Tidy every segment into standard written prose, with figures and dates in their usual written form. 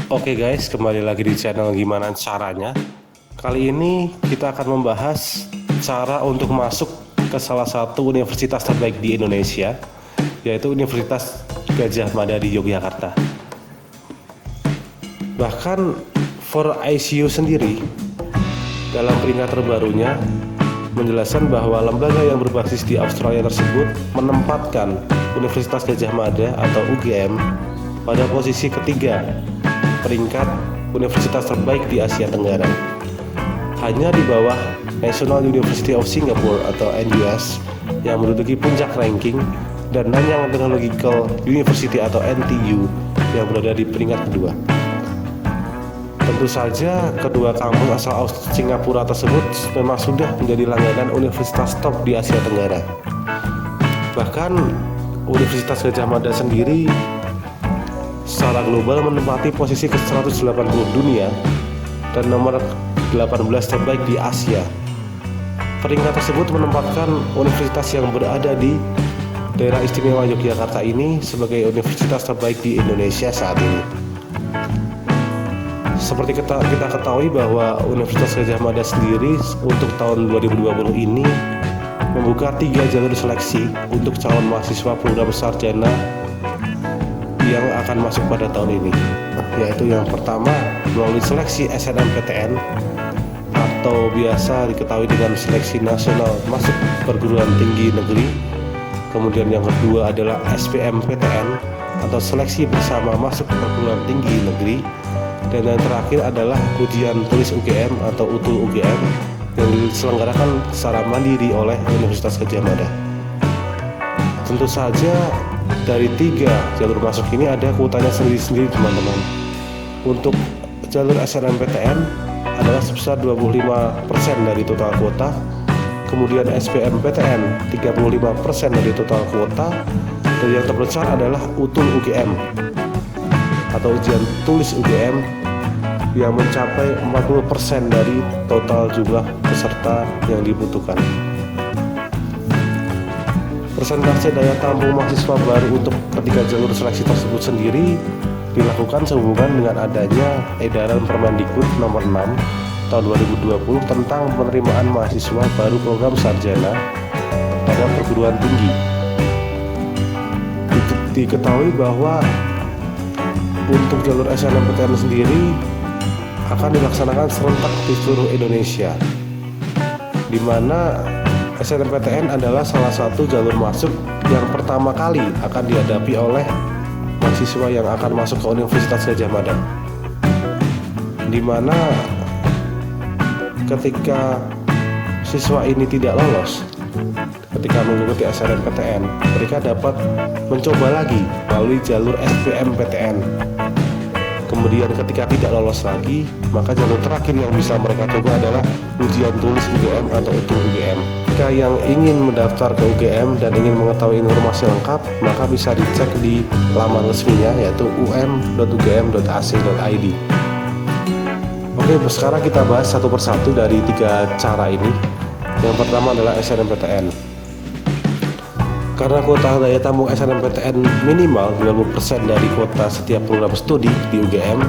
Oke guys, kembali lagi di channel Gimana Caranya. Kali ini kita akan membahas cara untuk masuk ke salah satu universitas terbaik di Indonesia, yaitu Universitas Gadjah Mada di Yogyakarta. Bahkan for ICU sendiri dalam peringkat terbarunya menjelaskan bahwa lembaga yang berbasis di Australia tersebut menempatkan Universitas Gadjah Mada atau UGM pada posisi ketiga peringkat universitas terbaik di Asia Tenggara, hanya di bawah National University of Singapore atau NUS yang menduduki puncak ranking dan Nanyang Technological University atau NTU yang berada di peringkat kedua. Tentu saja kedua kampus asal Singapura tersebut memang sudah menjadi langganan universitas top di Asia Tenggara. Bahkan Universitas Gadjah Mada sendiri secara global menempati posisi ke-180 dunia dan nomor 18 terbaik di Asia. Peringkat tersebut menempatkan universitas yang berada di daerah istimewa Yogyakarta ini sebagai universitas terbaik di Indonesia saat ini. Seperti kita ketahui bahwa Universitas Gadjah Mada sendiri untuk tahun 2020 ini membuka 3 jalur seleksi untuk calon mahasiswa program sarjana yang akan masuk pada tahun ini, yaitu yang pertama melalui seleksi SNMPTN atau biasa diketahui dengan seleksi nasional masuk perguruan tinggi negeri. Kemudian yang kedua adalah SBMPTN atau seleksi bersama masuk perguruan tinggi negeri, dan yang terakhir adalah ujian tulis UGM atau UTUL UGM yang diselenggarakan secara mandiri oleh Universitas Gadjah Mada. Tentu saja dari 3 jalur masuk ini ada kuotanya sendiri-sendiri teman-teman. Untuk jalur SNMPTN adalah sebesar 25% dari total kuota. Kemudian SBMPTN 35% dari total kuota. Dan yang terbesar adalah UTUL UGM atau ujian tulis UGM yang mencapai 40% dari total jumlah peserta yang dibutuhkan. Persentase daya tampung mahasiswa baru untuk ketiga jalur seleksi tersebut sendiri dilakukan sehubungan dengan adanya edaran Permendikbud nomor 6 tahun 2020 tentang penerimaan mahasiswa baru program sarjana pada perguruan tinggi. Diketahui bahwa untuk jalur SNMPTN sendiri akan dilaksanakan serentak di seluruh Indonesia, di mana SNMPTN adalah salah satu jalur masuk yang pertama kali akan dihadapi oleh mahasiswa yang akan masuk ke Universitas Gadjah Mada, di mana ketika siswa ini tidak lolos ketika mengikuti SNMPTN, mereka dapat mencoba lagi melalui jalur SBMPTN. Kemudian ketika tidak lolos lagi, maka jalur terakhir yang bisa mereka coba adalah ujian tulis UGM atau UTUL UGM. Jika yang ingin mendaftar ke UGM dan ingin mengetahui informasi lengkap, maka bisa dicek di laman resminya yaitu um.ugm.ac.id. Oke, sekarang kita bahas satu persatu dari 3 cara ini. Yang pertama adalah SNMPTN. Karena kuota daya tampung SNMPTN minimal 20% dari kuota setiap program studi di UGM,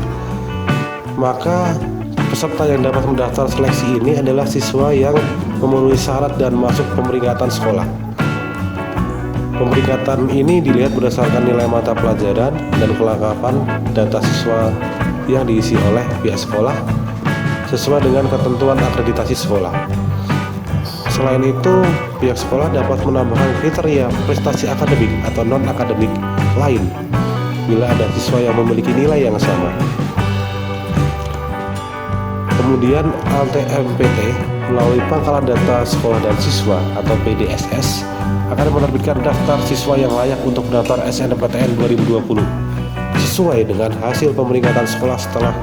maka peserta yang dapat mendaftar seleksi ini adalah siswa yang memenuhi syarat dan masuk pemeringkatan sekolah. Pemeringkatan ini dilihat berdasarkan nilai mata pelajaran dan kelengkapan data siswa yang diisi oleh pihak sekolah sesuai dengan ketentuan akreditasi sekolah. Selain itu, pihak sekolah dapat menambahkan kriteria prestasi akademik atau non-akademik lain bila ada siswa yang memiliki nilai yang sama. Kemudian LTMPT melalui Pangkalan Data Sekolah dan Siswa atau PDSS akan menerbitkan daftar siswa yang layak untuk mendaftar SNMPTN 2020 sesuai dengan hasil pemeringkatan sekolah setelah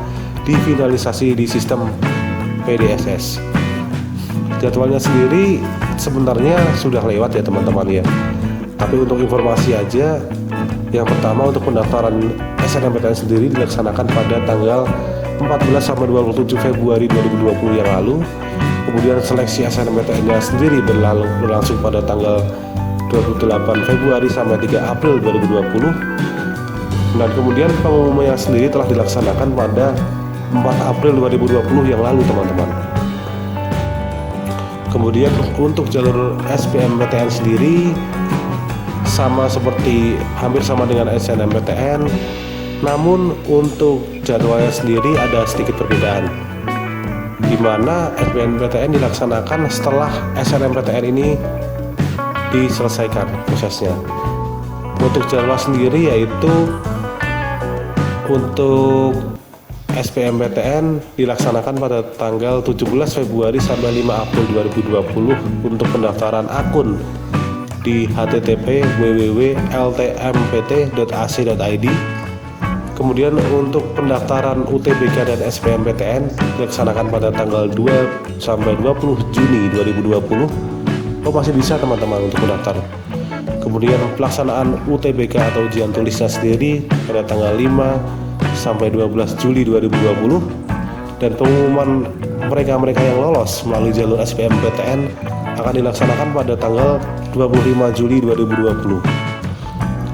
difinalisasi di sistem PDSS. Jadwalnya sendiri sebenarnya sudah lewat ya teman-teman ya. Tapi untuk informasi aja, yang pertama untuk pendaftaran SNMPTN sendiri dilaksanakan pada tanggal 14 sampai 27 Februari 2020 yang lalu. Kemudian seleksi SNMPTN-nya sendiri berlangsung pada tanggal 28 Februari sampai 3 April 2020. Dan kemudian pengumumannya sendiri telah dilaksanakan pada 4 April 2020 yang lalu, teman-teman. Kemudian untuk jalur SBMPTN sendiri hampir sama dengan SNMPTN, namun untuk jadwalnya sendiri ada sedikit perbedaan, di mana SBMPTN dilaksanakan setelah SNMPTN ini diselesaikan prosesnya. Untuk jadwal sendiri yaitu untuk SBMPTN dilaksanakan pada tanggal 17 Februari sampai 5 April 2020 untuk pendaftaran akun di http://www.ltmpt.ac.id. Kemudian untuk pendaftaran UTBK dan SBMPTN dilaksanakan pada tanggal 2 sampai 20 Juni 2020. Masih bisa, teman-teman, untuk mendaftar. Kemudian pelaksanaan UTBK atau ujian tulisnya sendiri pada tanggal 5 sampai 12 Juli 2020, dan pengumuman mereka yang lolos melalui jalur SBMPTN akan dilaksanakan pada tanggal 25 Juli 2020.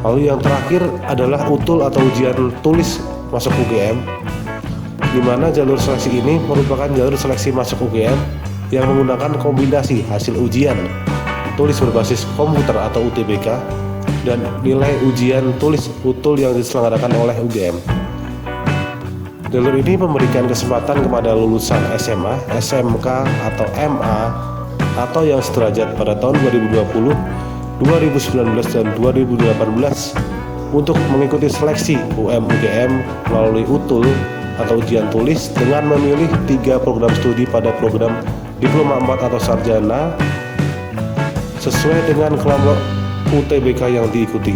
Lalu yang terakhir adalah UTUL atau ujian tulis masuk UGM, di mana jalur seleksi ini merupakan jalur seleksi masuk UGM yang menggunakan kombinasi hasil ujian tulis berbasis komputer atau UTBK dan nilai ujian tulis UTUL yang diselenggarakan oleh UGM. Jalur ini memberikan kesempatan kepada lulusan SMA, SMK, atau MA atau yang sederajat pada tahun 2020, 2019, dan 2018 untuk mengikuti seleksi UM-UGM melalui UTUL atau ujian tulis dengan memilih 3 program studi pada program Diploma 4 atau Sarjana sesuai dengan kelompok UTBK yang diikuti.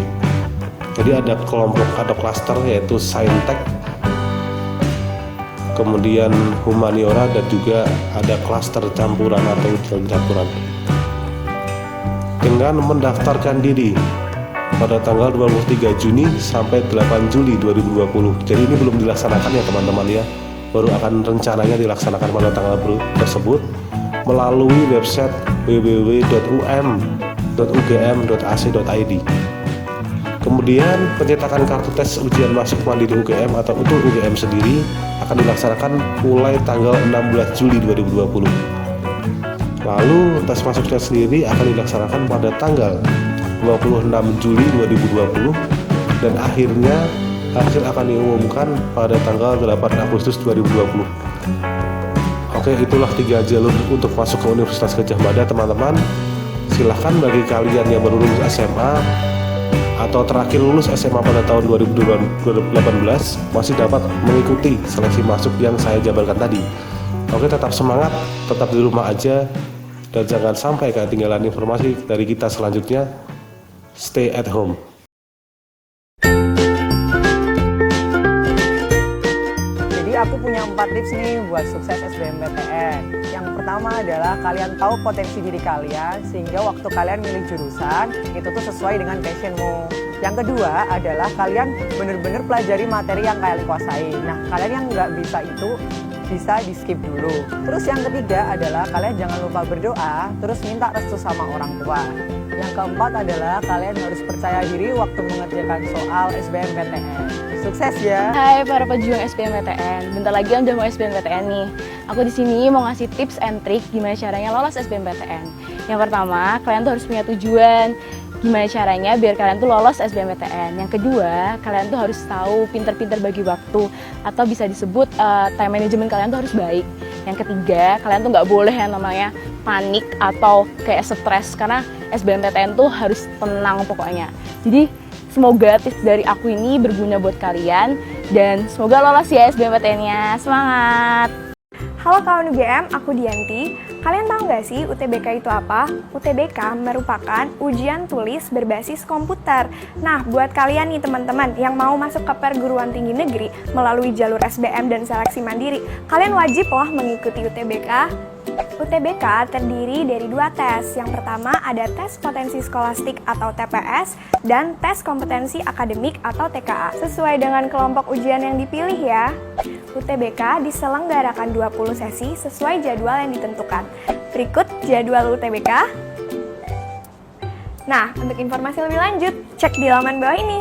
Jadi ada kelompok atau klaster yaitu Saintek, kemudian humaniora, dan juga ada klaster campuran atau ujian campuran. Dengan mendaftarkan diri pada tanggal 23 Juni sampai 8 Juli 2020. Jadi ini belum dilaksanakan ya, teman-teman ya. Baru akan rencananya dilaksanakan pada tanggal tersebut melalui website www.um.ugm.ac.id. Kemudian pencetakan kartu tes ujian masuk mandiri UGM atau untuk UGM sendiri akan dilaksanakan mulai tanggal 16 Juli 2020. Lalu tes masuknya sendiri akan dilaksanakan pada tanggal 26 Juli 2020 dan hasil akan diumumkan pada tanggal 8 Agustus 2020. Oke, itulah 3 jalur untuk masuk ke Universitas Gadjah Mada, teman-teman. Silahkan bagi kalian yang baru lulus SMA atau terakhir lulus SMA pada tahun 2018 masih dapat mengikuti seleksi masuk yang saya jabarkan tadi. Oke, tetap semangat, tetap di rumah aja, dan jangan sampai ketinggalan informasi dari kita selanjutnya. Stay at home. Jadi aku punya 4 tips nih buat sukses SBMPTN. Yang pertama adalah kalian tahu potensi diri kalian sehingga waktu kalian milih jurusan itu tuh sesuai dengan passionmu. Yang kedua adalah kalian benar-benar pelajari materi yang kalian kuasai. Nah, kalian yang nggak bisa itu bisa di skip dulu. Terus yang ketiga adalah kalian jangan lupa berdoa, terus minta restu sama orang tua. Yang keempat adalah kalian harus percaya diri waktu mengerjakan soal SBMPTN. Sukses ya. Hai para pejuang SBMPTN. Bentar lagi kan udah mau SBMPTN nih. Aku di sini mau ngasih tips and trick gimana caranya lolos SBMPTN. Yang pertama, kalian tuh harus punya tujuan. Gimana caranya biar kalian tuh lolos SBMPTN. Yang kedua, kalian tuh harus tahu pinter-pinter bagi waktu atau bisa disebut time management kalian tuh harus baik. Yang ketiga, kalian tuh nggak boleh yang namanya panik atau kayak stres karena SBMPTN tuh harus tenang pokoknya. Jadi semoga tips dari aku ini berguna buat kalian dan semoga lolos ya SBMPTN-nya. Semangat! Halo kawan UGM, aku Dianti. Kalian tahu nggak sih UTBK itu apa? UTBK merupakan ujian tulis berbasis komputer. Nah, buat kalian nih teman-teman yang mau masuk ke perguruan tinggi negeri melalui jalur SBM dan seleksi mandiri, kalian wajib loh mengikuti UTBK. UTBK terdiri dari 2 tes. Yang pertama ada tes potensi skolastik atau TPS dan tes kompetensi akademik atau TKA. Sesuai dengan kelompok ujian yang dipilih ya. UTBK diselenggarakan 20 sesi sesuai jadwal yang ditentukan. Berikut jadwal UTBK. Nah, untuk informasi lebih lanjut, cek di laman bawah ini.